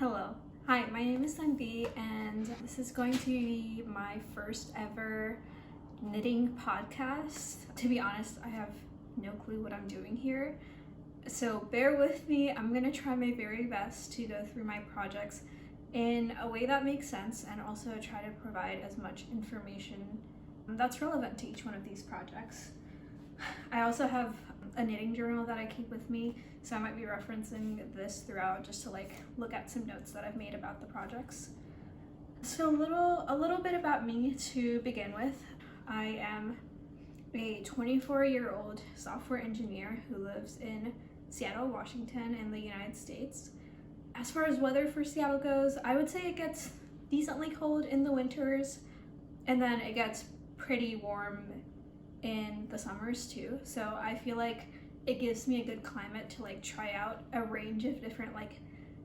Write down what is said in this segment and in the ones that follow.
Hello. Hi, my name is Sangvi, and this is going to be my first ever knitting podcast. To be honest, I have no clue what I'm doing here, so bear with me. I'm gonna try my very best to go through my projects in a way that makes sense and also try to provide as much information that's relevant to each one of these projects. I also have a knitting journal that I keep with me, so I might be referencing this throughout just to look at some notes that I've made about the projects. So a little bit about me to begin with. I am a 24-year-old software engineer who lives in Seattle, Washington in the United States. As far as weather for Seattle goes, I would say it gets decently cold in the winters, and then it gets pretty warm in the summers too. So I feel like it gives me a good climate to try out a range of different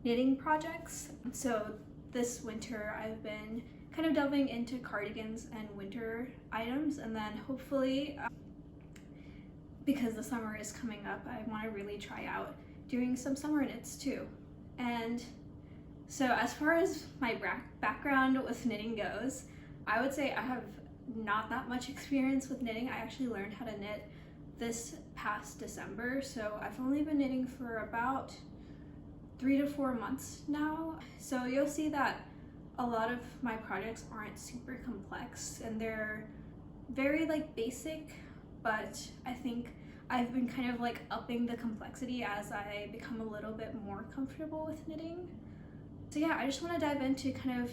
knitting projects. So this winter I've been kind of delving into cardigans and winter items, and then hopefully because the summer is coming up, I want to really try out doing some summer knits too. And so as far as my background with knitting goes, I would say I have not that much experience with knitting. I actually learned how to knit this past December, so I've only been knitting for about 3 to 4 months now. So you'll see that a lot of my projects aren't super complex and they're very basic, but I think I've been kind of upping the complexity as I become a little bit more comfortable with knitting. So yeah, I just want to dive into kind of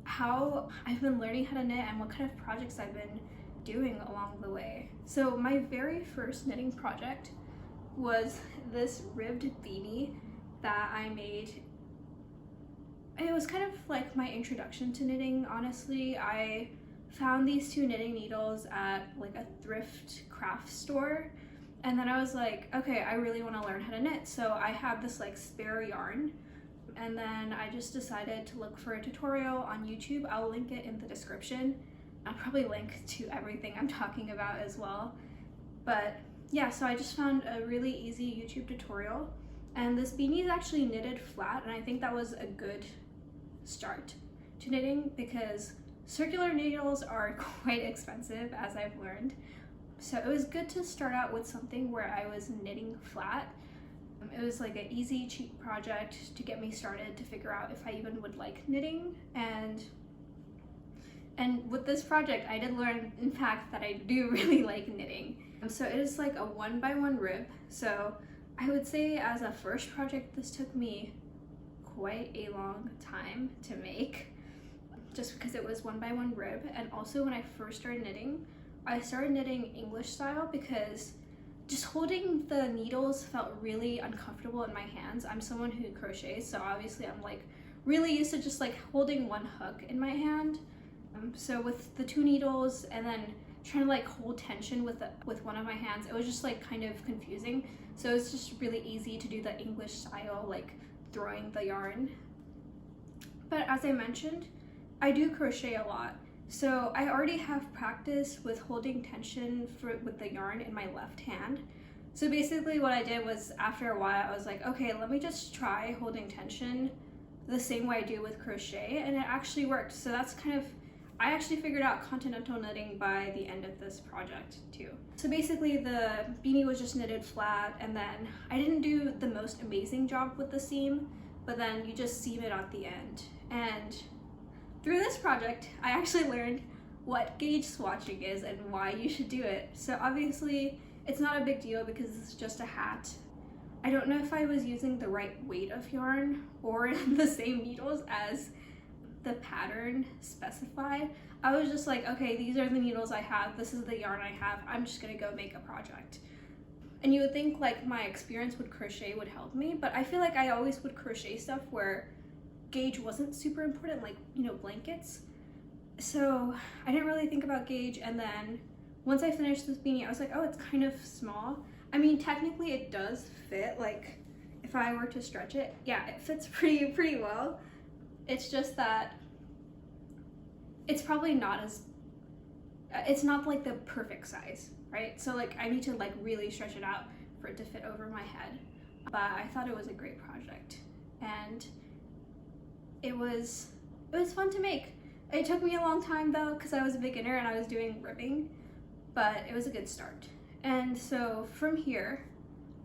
how I've been learning how to knit and what kind of projects I've been doing along the way. So my very first knitting project was this ribbed beanie that I made. It was kind of like my introduction to knitting, honestly. I found these two knitting needles at a thrift craft store, and then I was like, okay, I really want to learn how to knit. So I had this spare yarn, and then I just decided to look for a tutorial on YouTube. I'll link it in the description. I'll probably link to everything I'm talking about as well. But yeah, so I just found a really easy YouTube tutorial, and this beanie is actually knitted flat, and I think that was a good start to knitting because circular needles are quite expensive, as I've learned. So it was good to start out with something where I was knitting flat. It was an easy, cheap project to get me started to figure out if I even would like knitting. And with this project, I did learn, in fact, that I do really like knitting. So it is a 1x1 rib. So I would say as a first project, this took me quite a long time to make, just because it was 1x1 rib. And also when I first started knitting, I started knitting English style because just holding the needles felt really uncomfortable in my hands. I'm someone who crochets, so obviously I'm really used to just holding one hook in my hand. So with the two needles and then trying to hold tension with one of my hands, it was just kind of confusing. So it's just really easy to do the English style, throwing the yarn. But as I mentioned, I do crochet a lot. So I already have practice with holding tension with the yarn in my left hand. So basically what I did was, after a while, I was like, okay, let me just try holding tension the same way I do with crochet, and it actually worked. So that's I actually figured out continental knitting by the end of this project too. So basically the beanie was just knitted flat, and then I didn't do the most amazing job with the seam, but then you just seam it at the end. And through this project, I actually learned what gauge swatching is and why you should do it. So obviously, it's not a big deal because it's just a hat. I don't know if I was using the right weight of yarn or the same needles as the pattern specified. I was just like, okay, these are the needles I have, this is the yarn I have, I'm just gonna go make a project. And you would think my experience with crochet would help me, but I feel I always would crochet stuff where gauge wasn't super important, blankets. So I didn't really think about gauge, and then once I finished this beanie, I was like, oh, it's kind of small. I mean, technically it does fit, if I were to stretch it, yeah, it fits pretty well. It's just that it's probably not it's not the perfect size, right? So I need to really stretch it out for it to fit over my head. But I thought it was a great project. And it was fun to make. It took me a long time though, because I was a beginner and I was doing ribbing, but it was a good start. And so from here,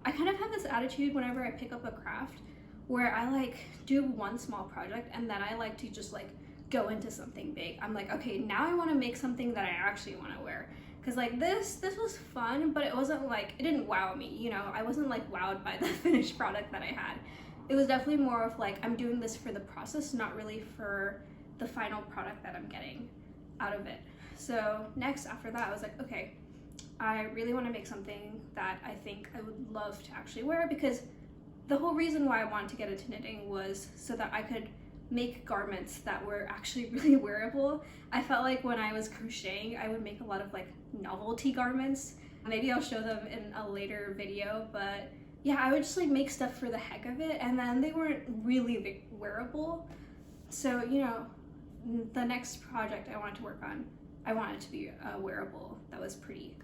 I kind of have this attitude whenever I pick up a craft where I like do one small project and then I like to just like go into something big. I'm like, okay, now I want to make something that I actually want to wear. Cause like this was fun, but it wasn't like, it didn't wow me, you know? I wasn't like wowed by the finished product that I had. It was definitely more of like, I'm doing this for the process, not really for the final product that I'm getting out of it. So next after that, I was like, okay, I really want to make something that I think I would love to actually wear, because the whole reason why I wanted to get into knitting was so that I could make garments that were actually really wearable. I felt like when I was crocheting, I would make a lot of like novelty garments. Maybe I'll show them in a later video, but yeah, I would just like make stuff for the heck of it, and then they weren't really wearable. So, you know, the next project I wanted to work on, I wanted to be wearable that was pretty.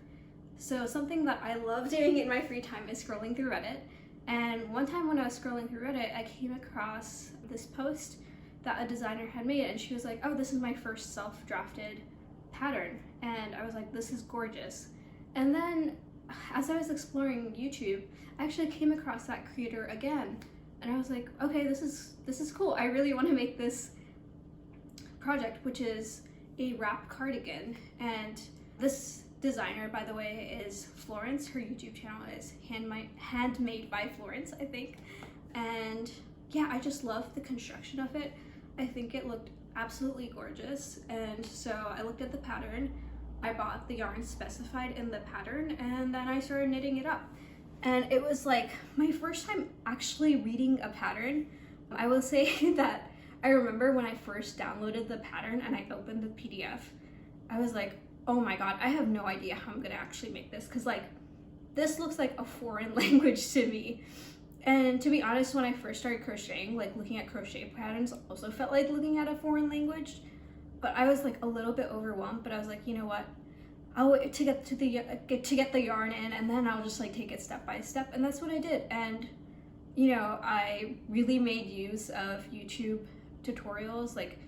So something that I love doing in my free time is scrolling through Reddit. And one time when I was scrolling through Reddit, I came across this post that a designer had made, and she was like, oh, this is my first self-drafted pattern. And I was like, this is gorgeous. And then as I was exploring YouTube, I actually came across that creator again. And I was like, okay, this is cool. I really want to make this project, which is a wrap cardigan. And this designer, by the way, is Florence. Her YouTube channel is Handmade by Florence, I think. And yeah, I just love the construction of it. I think it looked absolutely gorgeous. And so I looked at the pattern, I bought the yarn specified in the pattern, and then I started knitting it up. And it was like my first time actually reading a pattern. I will say that I remember when I first downloaded the pattern and I opened the PDF, I was like, oh my god, I have no idea how I'm gonna actually make this, because like this looks like a foreign language to me. And to be honest, when I first started crocheting, like looking at crochet patterns also felt like looking at a foreign language, but I was like a little bit overwhelmed. But I was like, you know what, I'll wait to get the yarn in, and then I'll just like take it step by step. And that's what I did. And you know, I really made use of YouTube tutorials. Like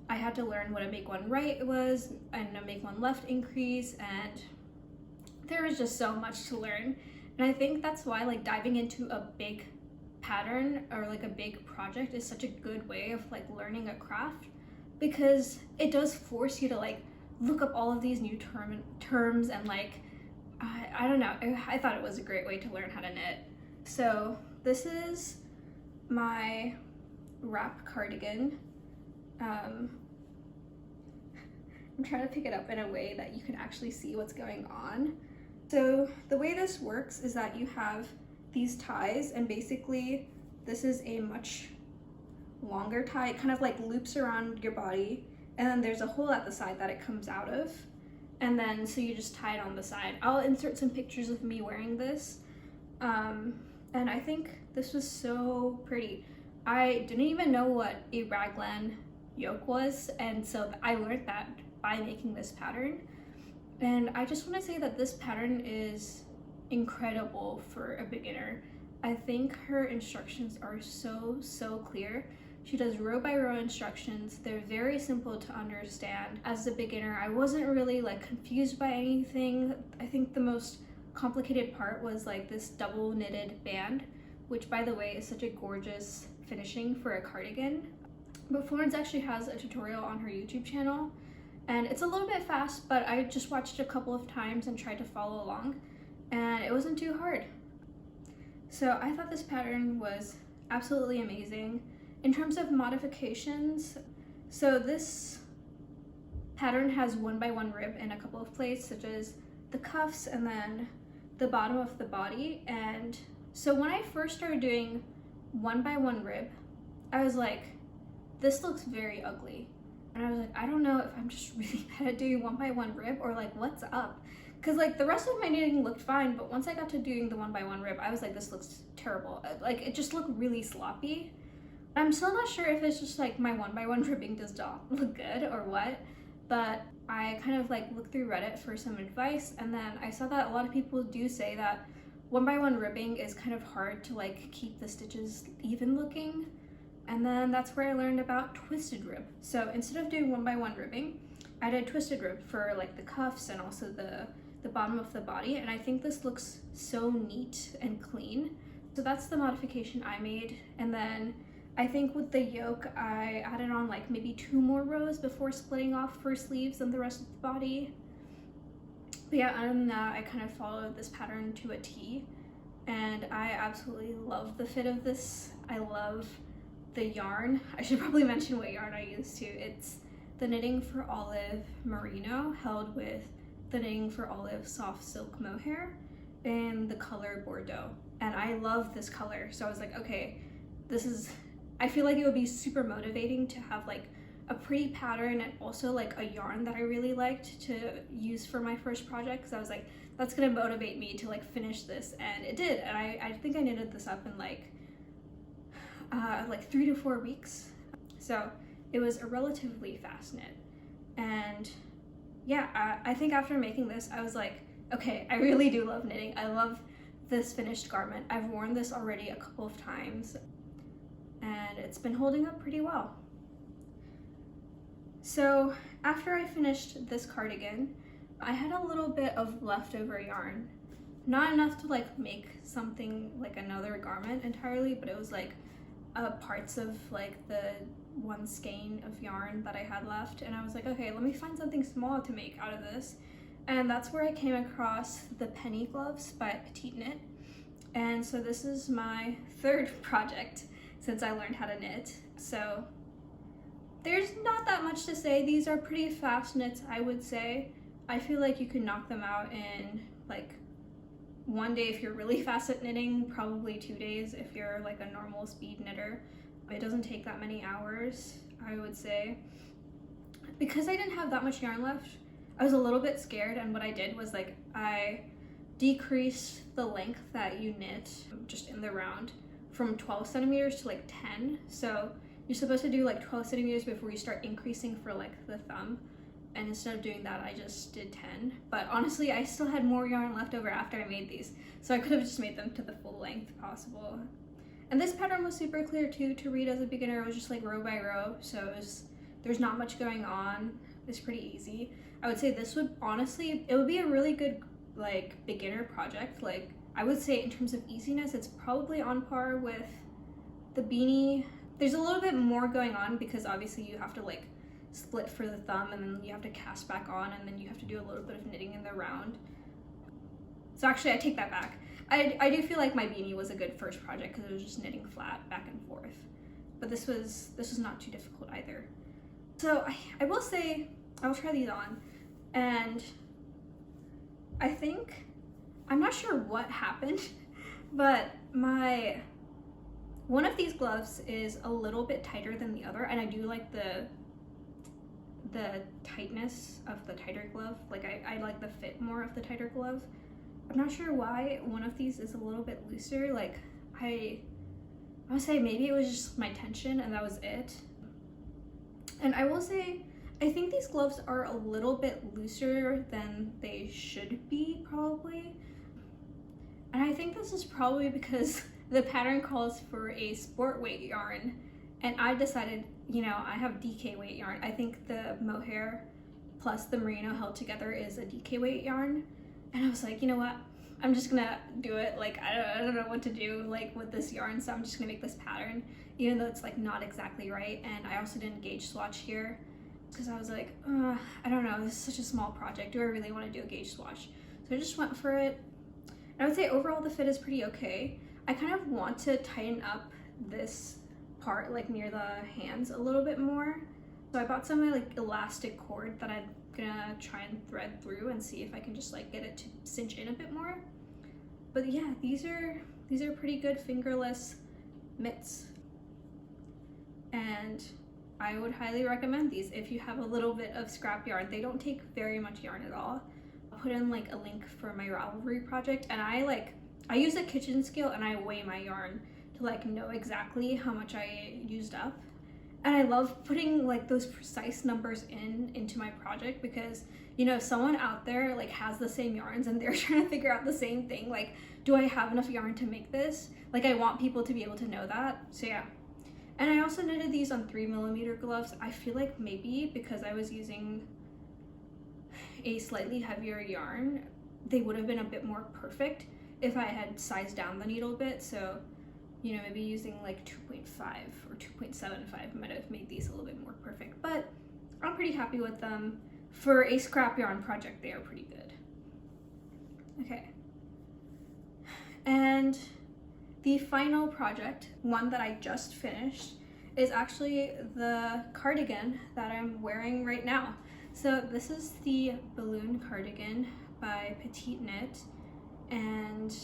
I had to learn what a make one right was and a make one left increase, and there was just so much to learn. And I think that's why like diving into a big pattern or like a big project is such a good way of like learning a craft, because it does force you to like look up all of these new terms and like I don't know, I thought it was a great way to learn how to knit. So this is my wrap cardigan. I'm trying to pick it up in a way that you can actually see what's going on. So the way this works is that you have these ties, and basically this is a much longer tie. It kind of like loops around your body, and then there's a hole at the side that it comes out of, and then so you just tie it on the side. I'll insert some pictures of me wearing this, and I think this was so pretty. I didn't even know what a raglan yoke was, and so I learned that by making this pattern. And I just want to say that this pattern is incredible for a beginner. I think her instructions are so clear. She does row by row instructions. They're very simple to understand. As a beginner, I wasn't really like confused by anything. I think the most complicated part was like this double knitted band, which by the way is such a gorgeous finishing for a cardigan. But Florence actually has a tutorial on her YouTube channel, and it's a little bit fast, but I just watched it a couple of times and tried to follow along, and it wasn't too hard. So I thought this pattern was absolutely amazing. In terms of modifications, so this pattern has 1x1 rib in a couple of places, such as the cuffs and then the bottom of the body. And so when I first started doing 1x1 rib, I was like, this looks very ugly. And I was like, I don't know if I'm just really bad at doing 1x1 rib or like what's up. Cause like the rest of my knitting looked fine, but once I got to doing the 1x1 rib, I was like, this looks terrible. Like it just looked really sloppy. I'm still not sure if it's just like my 1x1 ribbing does not look good or what, but I kind of like looked through Reddit for some advice, and then I saw that a lot of people do say that 1x1 ribbing is kind of hard to like keep the stitches even looking. And then that's where I learned about twisted rib. So instead of doing 1x1 ribbing, I did twisted rib for like the cuffs and also the bottom of the body. And I think this looks so neat and clean. So that's the modification I made. And then I think with the yoke, I added on like maybe 2 more rows before splitting off for sleeves and the rest of the body. But yeah, other than that, I kind of followed this pattern to a T. And I absolutely love the fit of this. I love the yarn. I should probably mention what yarn I used too. It's the Knitting for Olive Merino held with the Knitting for Olive Soft Silk Mohair in the color Bordeaux. And I love this color. So I was like, okay, I feel like it would be super motivating to have like a pretty pattern and also like a yarn that I really liked to use for my first project. Because I was like, that's gonna motivate me to like finish this, and it did. And I think I knitted this up in like 3 to 4 weeks. So it was a relatively fast knit. And yeah, I think after making this, I was like, okay, I really do love knitting. I love this finished garment. I've worn this already a couple of times and it's been holding up pretty well. So after I finished this cardigan, I had a little bit of leftover yarn. Not enough to like make something like another garment entirely, but it was like parts of like the one skein of yarn that I had left. And I was like, okay, let me find something small to make out of this. And that's where I came across the penny gloves by Petite Knit. And so this is my 3rd project since I learned how to knit. So there's not that much to say. These are pretty fast knits, I would say. I feel like you can knock them out in like 1 day if you're really fast at knitting, probably 2 days if you're like a normal speed knitter. It doesn't take that many hours, I would say. Because I didn't have that much yarn left, I was a little bit scared, and what I did was like I decreased the length that you knit just in the round from 12 centimeters to like 10. So you're supposed to do like 12 centimeters before you start increasing for like the thumb. And instead of doing that, I just did 10. But honestly, I still had more yarn left over after I made these. So I could have just made them to the full length possible. And this pattern was super clear too to read as a beginner. It was just like row by row. So there's not much going on. It's pretty easy. I would say this would honestly, it would be a really good like beginner project. Like I would say in terms of easiness, it's probably on par with the beanie. There's a little bit more going on because obviously you have to like split for the thumb and then you have to cast back on and then you have to do a little bit of knitting in the round. So actually I take that back. I do feel like my beanie was a good first project because it was just knitting flat back and forth. But this was not too difficult either. So I will say, I will try these on, and I think, I'm not sure what happened, but one of these gloves is a little bit tighter than the other, and I do like the tightness of the tighter glove. Like I like the fit more of the tighter glove. I'm not sure why one of these is a little bit looser. Like I would say maybe it was just my tension and that was it. And I will say, I think these gloves are a little bit looser than they should be probably. And I think this is probably because the pattern calls for a sport weight yarn. And I decided, you know, I have DK weight yarn. I think the mohair plus the merino held together is a DK weight yarn. And I was like, you know what? I'm just gonna do it. Like, I don't know what to do like with this yarn, so I'm just gonna make this pattern, even though it's like not exactly right. And I also didn't gauge swatch here because I was like, I don't know, this is such a small project. Do I really want to do a gauge swatch? So I just went for it. And I would say overall the fit is pretty okay. I kind of want to tighten up this part like near the hands a little bit more. So I bought some like elastic cord that I'm gonna try and thread through and see if I can just like get it to cinch in a bit more. But yeah, these are pretty good fingerless mitts, and I would highly recommend these if you have a little bit of scrap yarn. They don't take very much yarn at all. I'll put in like a link for my Ravelry project, and I use a kitchen scale and I weigh my yarn to like know exactly how much I used up. And I love putting like those precise numbers into my project because, you know, someone out there like has the same yarns and they're trying to figure out the same thing. Like, do I have enough yarn to make this? Like, I want people to be able to know that. So yeah. And I also knitted these on 3mm gloves. I feel like maybe because I was using a slightly heavier yarn, they would have been a bit more perfect if I had sized down the needle a bit. So, you know, maybe using like 2.5 or 2.75 might have made these a little bit more perfect, but I'm pretty happy with them. For a scrap yarn project, they are pretty good. Okay. And the final project, one that I just finished, is actually the cardigan that I'm wearing right now. So this is the balloon cardigan by Petite Knit, and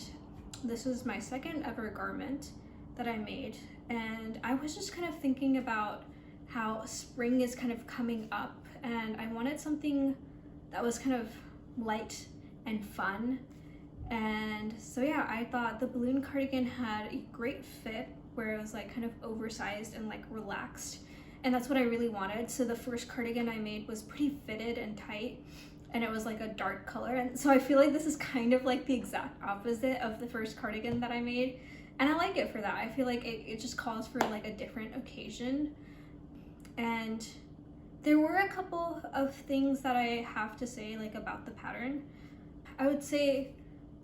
this was my second ever garment that I made. And I was just kind of thinking about how spring is kind of coming up, and I wanted something that was kind of light and fun. And so yeah, I thought the balloon cardigan had a great fit where it was like kind of oversized and like relaxed, and that's what I really wanted. So the first cardigan I made was pretty fitted and tight, and it was like a dark color, and so I feel like this is kind of like the exact opposite of the first cardigan that I made, and I like it for that. I feel like it just calls for like a different occasion. And there were a couple of things that I have to say like about the pattern. I would say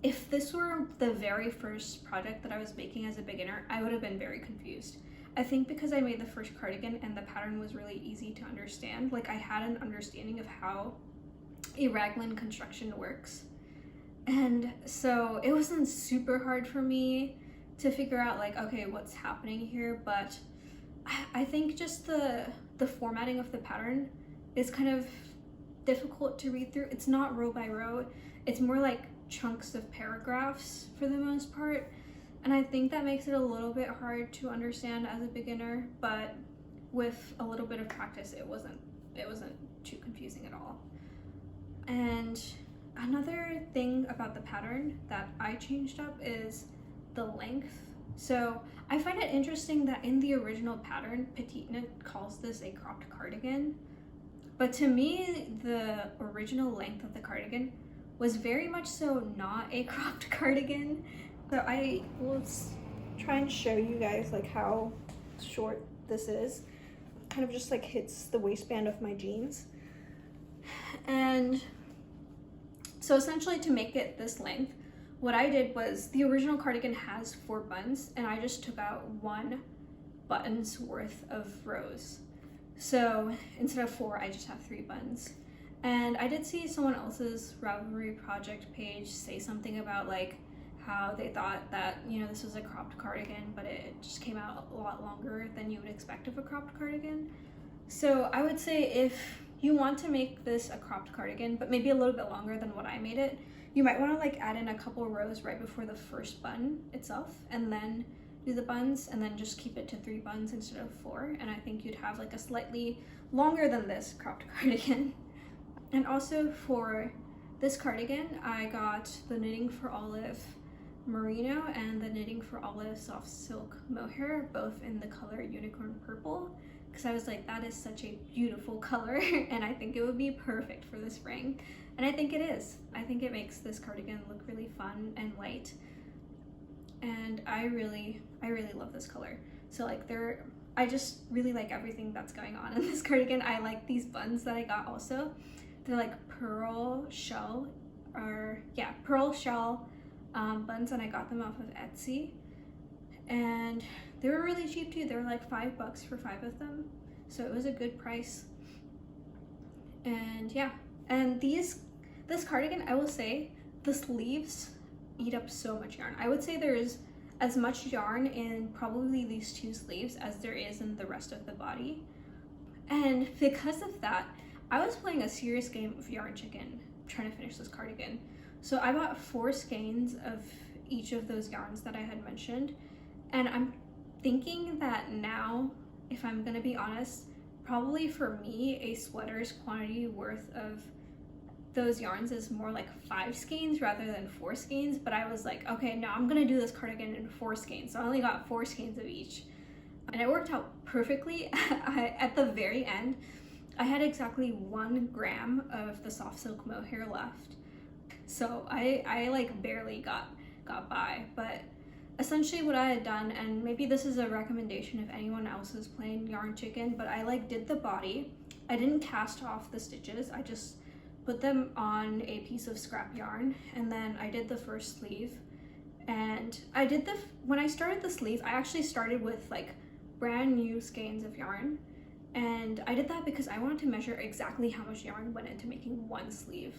if this were the very first project that I was making as a beginner, I would have been very confused. I think because I made the first cardigan and the pattern was really easy to understand, like I had an understanding of how a raglan construction works. And so it wasn't super hard for me to figure out like, okay, what's happening here, but I think just the formatting of the pattern is kind of difficult to read through. It's not row by row, it's more like chunks of paragraphs for the most part, and I think that makes it a little bit hard to understand as a beginner, but with a little bit of practice it wasn't too confusing at all. And another thing about the pattern that I changed up is the length. So I find it interesting that in the original pattern, Petite Knit calls this a cropped cardigan, but to me the original length of the cardigan was very much so not a cropped cardigan. So I will try and show you guys like how short this is. Kind of just like hits the waistband of my jeans. And so essentially to make it this length, what I did was, the original cardigan has 4 buttons, and I just took out 1 button's worth of rows. So instead of 4, I just have 3 buttons. And I did see someone else's Ravelry project page say something about like how they thought that, you know, this was a cropped cardigan, but it just came out a lot longer than you would expect of a cropped cardigan. So I would say if you want to make this a cropped cardigan, but maybe a little bit longer than what I made it, you might want to like add in a couple rows right before the first button itself, and then do the buttons, and then just keep it to 3 buttons instead of 4, and I think you'd have like a slightly longer than this cropped cardigan. And also for this cardigan, I got the Knitting for Olive Merino and the Knitting for Olive Soft Silk Mohair, both in the color Unicorn Purple, because I was like, that is such a beautiful color and I think it would be perfect for the spring. And I think it is. I think it makes this cardigan look really fun and light. And I really love this color. So like I just really like everything that's going on in this cardigan. I like these buns that I got also. They're like pearl shell buns, and I got them off of Etsy. And they were really cheap too. They were like $5 for 5 of them. So it was a good price. And yeah, and this cardigan, I will say, the sleeves eat up so much yarn. I would say there is as much yarn in probably these 2 sleeves as there is in the rest of the body. And because of that, I was playing a serious game of yarn chicken trying to finish this cardigan. So I bought 4 skeins of each of those yarns that I had mentioned, and I'm thinking that now, if I'm gonna be honest, probably for me a sweater's quantity worth of those yarns is more like 5 skeins rather than 4 skeins. But I was like, okay, now I'm gonna do this cardigan in 4 skeins, so I only got 4 skeins of each, and it worked out perfectly. At the very end, I had exactly 1 gram of the soft silk mohair left, so I like barely got by. But essentially what I had done, and maybe this is a recommendation if anyone else is playing yarn chicken, but I like did the body. I didn't cast off the stitches, I just put them on a piece of scrap yarn, and then I did the first sleeve. And I did when I started the sleeve, I actually started with like brand new skeins of yarn, and I did that because I wanted to measure exactly how much yarn went into making one sleeve.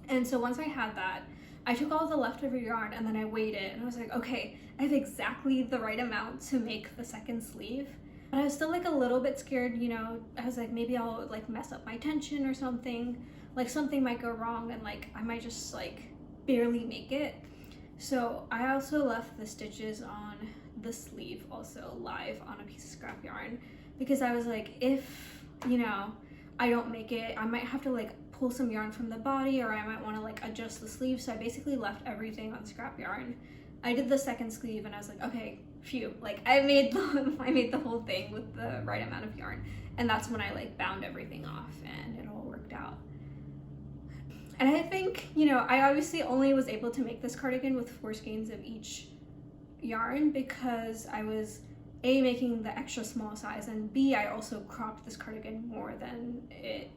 And so once I had that, I took all the leftover yarn and then I weighed it, and I was like, okay, I have exactly the right amount to make the second sleeve. But I was still like a little bit scared, you know. I was like, maybe I'll like mess up my tension or something, like something might go wrong and like I might just like barely make it. So I also left the stitches on the sleeve also live on a piece of scrap yarn, because I was like, if, you know, I don't make it, I might have to like pull some yarn from the body, or I might want to like adjust the sleeve. So I basically left everything on scrap yarn. I did the second sleeve and I was like, okay, phew, like I made the whole thing with the right amount of yarn. And that's when I like bound everything off and it all worked out. And I think, you know, I obviously only was able to make this cardigan with 4 skeins of each yarn because I was A, making the extra small size, and B, I also cropped this cardigan more than it,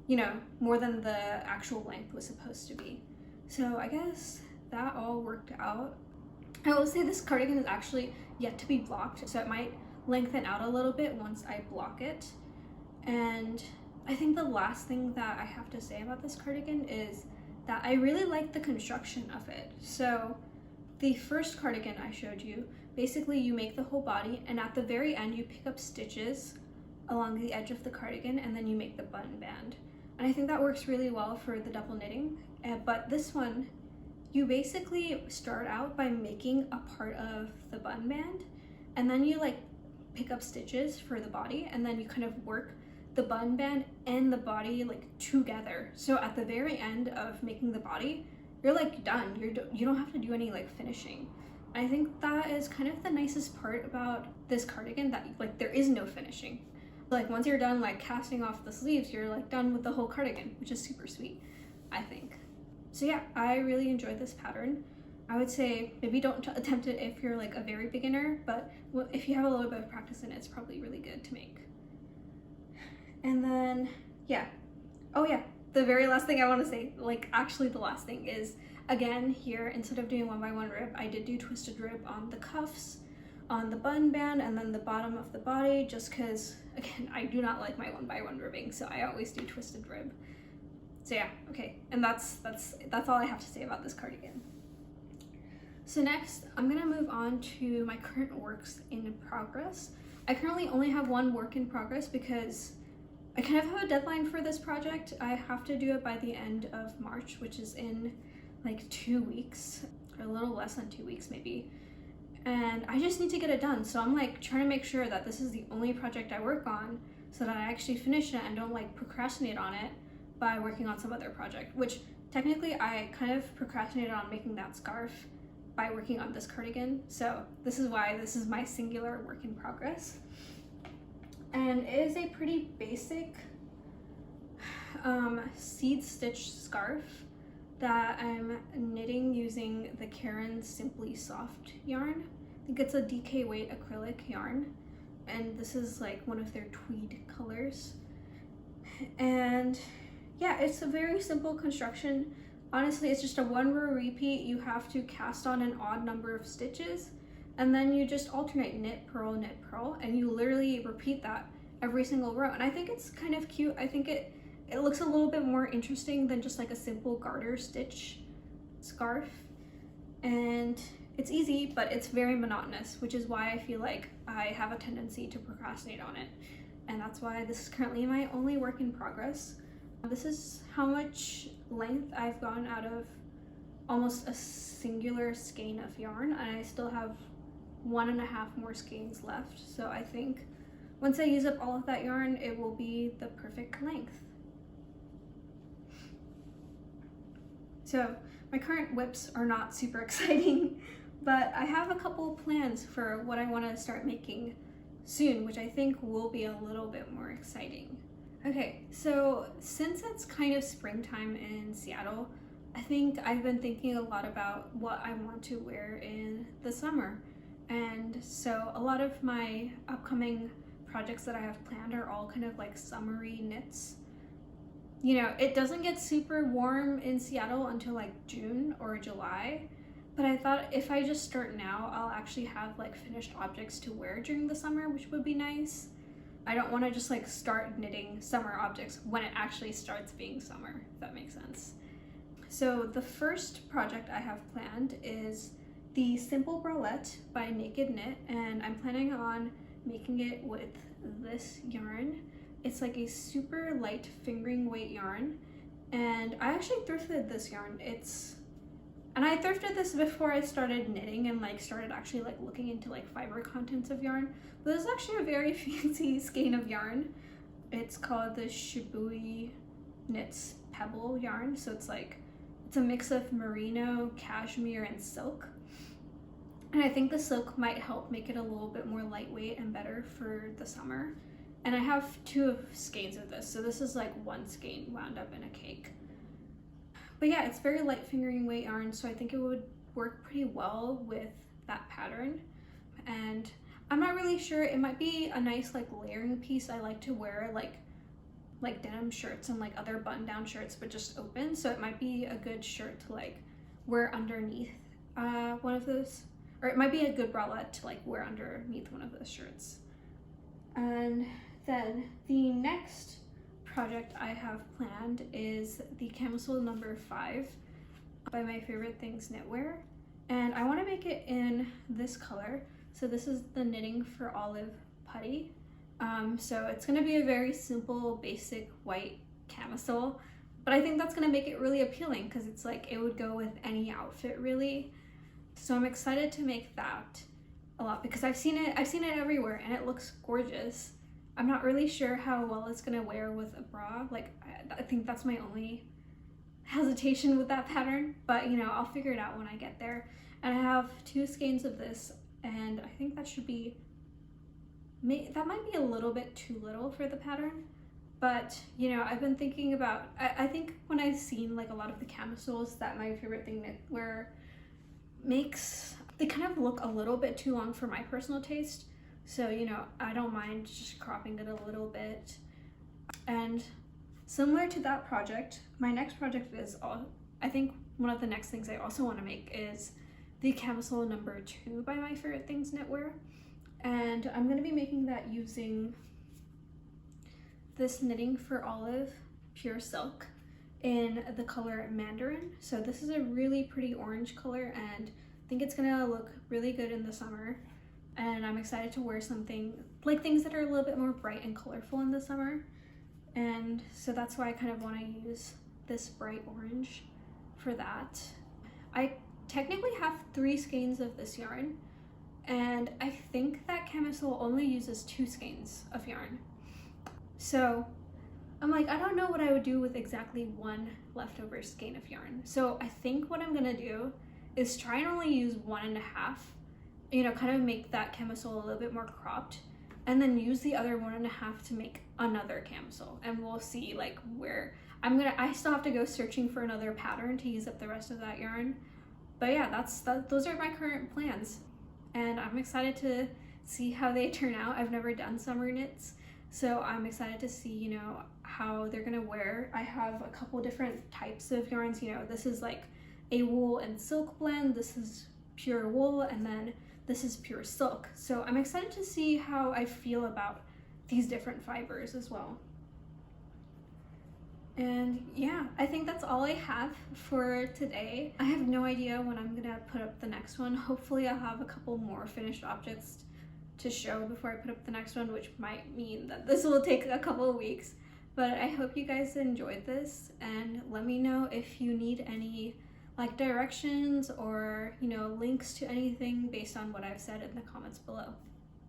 you know, more than the actual length was supposed to be. So I guess that all worked out. I will say this cardigan is actually yet to be blocked, so it might lengthen out a little bit once I block it. And I think the last thing that I have to say about this cardigan is that I really like the construction of it. So the first cardigan I showed you, basically you make the whole body, and at the very end you pick up stitches along the edge of the cardigan and then you make the button band. And I think that works really well for the double knitting. But this one, you basically start out by making a part of the button band, and then you like pick up stitches for the body, and then you kind of work the button band and the body like together. So at the very end of making the body, you're like done. You don't have to do any like finishing. I think that is kind of the nicest part about this cardigan, that like there is no finishing. Like once you're done like casting off the sleeves, you're like done with the whole cardigan, which is super sweet, I think. So yeah, I really enjoyed this pattern. I would say maybe don't attempt it if you're like a very beginner, but if you have a little bit of practice in it, it's probably really good to make. And then, yeah. Oh yeah, the very last thing I want to say, like actually the last thing is, again, here, instead of doing 1x1 rib, I did do twisted rib on the cuffs, on the button band, and then the bottom of the body, just because, again, I do not like my 1x1 ribbing, so I always do twisted rib. So yeah, okay, and that's all I have to say about this cardigan. So next, I'm gonna move on to my current works in progress. I currently only have one work in progress because I kind of have a deadline for this project. I have to do it by the end of March, which is in like 2 weeks, or a little less than 2 weeks maybe. And I just need to get it done. So I'm like trying to make sure that this is the only project I work on so that I actually finish it and don't like procrastinate on it by working on some other project, which technically I kind of procrastinated on making that scarf by working on this cardigan. So this is why this is my singular work in progress. And it is a pretty basic seed stitch scarf that I'm knitting using the Caron Simply Soft yarn. I think it's a DK weight acrylic yarn, and this is like one of their tweed colors. And yeah, it's a very simple construction. Honestly, it's just a 1-row repeat. You have to cast on an odd number of stitches, and then you just alternate knit, purl, and you literally repeat that every single row. And I think it's kind of cute. I think it looks a little bit more interesting than just like a simple garter stitch scarf. And it's easy, but it's very monotonous, which is why I feel like I have a tendency to procrastinate on it. And that's why this is currently my only work in progress. This is how much length I've gone out of almost a singular skein of yarn, and I still have 1.5 more skeins left. So I think once I use up all of that yarn, it will be the perfect length. So my current whips are not super exciting, but I have a couple plans for what I want to start making soon, which I think will be a little bit more exciting. Okay, so since it's kind of springtime in Seattle, I think I've been thinking a lot about what I want to wear in the summer. And so a lot of my upcoming projects that I have planned are all kind of like summery knits. You know, it doesn't get super warm in Seattle until like June or July, but I thought if I just start now, I'll actually have like finished objects to wear during the summer, which would be nice. I don't want to just like start knitting summer objects when it actually starts being summer, if that makes sense. So the first project I have planned is the Simple Bralette by Naked Knit, and I'm planning on making it with this yarn. It's like a super light fingering weight yarn, and I actually thrifted this yarn. And I thrifted this before I started knitting and like started actually like looking into like fiber contents of yarn. But this is actually a very fancy skein of yarn. It's called the Shibui Knits Pebble yarn. So it's a mix of merino, cashmere, and silk. And I think the silk might help make it a little bit more lightweight and better for the summer. And I have 2 skeins of this. So this is like 1 skein wound up in a cake. But yeah, it's very light fingering weight yarn, so I think it would work pretty well with that pattern. And I'm not really sure, it might be a nice like layering piece. I like to wear like denim shirts and like other button down shirts, but just open. So it might be a good shirt to like wear underneath one of those, or it might be a good bralette to like wear underneath one of those shirts. And then the next project I have planned is the camisole number 5 by My Favorite Things Knitwear, and I want to make it in this color. So this is the Knitting for Olive Putty. So it's going to be a very simple basic white camisole, but I think that's going to make it really appealing because it's like it would go with any outfit really. So I'm excited to make that a lot because I've seen it everywhere and it looks gorgeous. I'm not really sure how well it's gonna wear with a bra. Like, I think that's my only hesitation with that pattern, but you know, I'll figure it out when I get there. And I have 2 skeins of this, and I think that might be a little bit too little for the pattern, but you know, I've been thinking about, I think when I've seen like a lot of the camisoles that My Favorite Thing Knitwear makes, they kind of look a little bit too long for my personal taste. So, you know, I don't mind just cropping it a little bit. And similar to that project, my next project is, I think one of the next things I also want to make is the camisole number 2 by My Favorite Things Knitwear. And I'm going to be making that using this Knitting for Olive Pure Silk in the color Mandarin. So this is a really pretty orange color, and I think it's going to look really good in the summer. And I'm excited to wear something like things that are a little bit more bright and colorful in the summer. And so that's why I kind of want to use this bright orange for that. I technically have 3 skeins of this yarn, and I think that camisole only uses 2 skeins of yarn. So I'm like, I don't know what I would do with exactly 1 leftover skein of yarn. So I think what I'm gonna do is try and only use 1.5, you know, kind of make that camisole a little bit more cropped, and then use the other 1.5 to make another camisole. And we'll see like where I still have to go searching for another pattern to use up the rest of that yarn. But yeah, those are my current plans, and I'm excited to see how they turn out. I've never done summer knits, so I'm excited to see, you know, how they're gonna wear. I have a couple different types of yarns. You know, this is like a wool and silk blend, this is pure wool, and then this is pure silk. So I'm excited to see how I feel about these different fibers as well. And yeah, I think that's all I have for today. I have no idea when I'm gonna put up the next one. Hopefully I'll have a couple more finished objects to show before I put up the next one, which might mean that this will take a couple of weeks. But I hope you guys enjoyed this, and let me know if you need any like directions or, you know, links to anything based on what I've said in the comments below.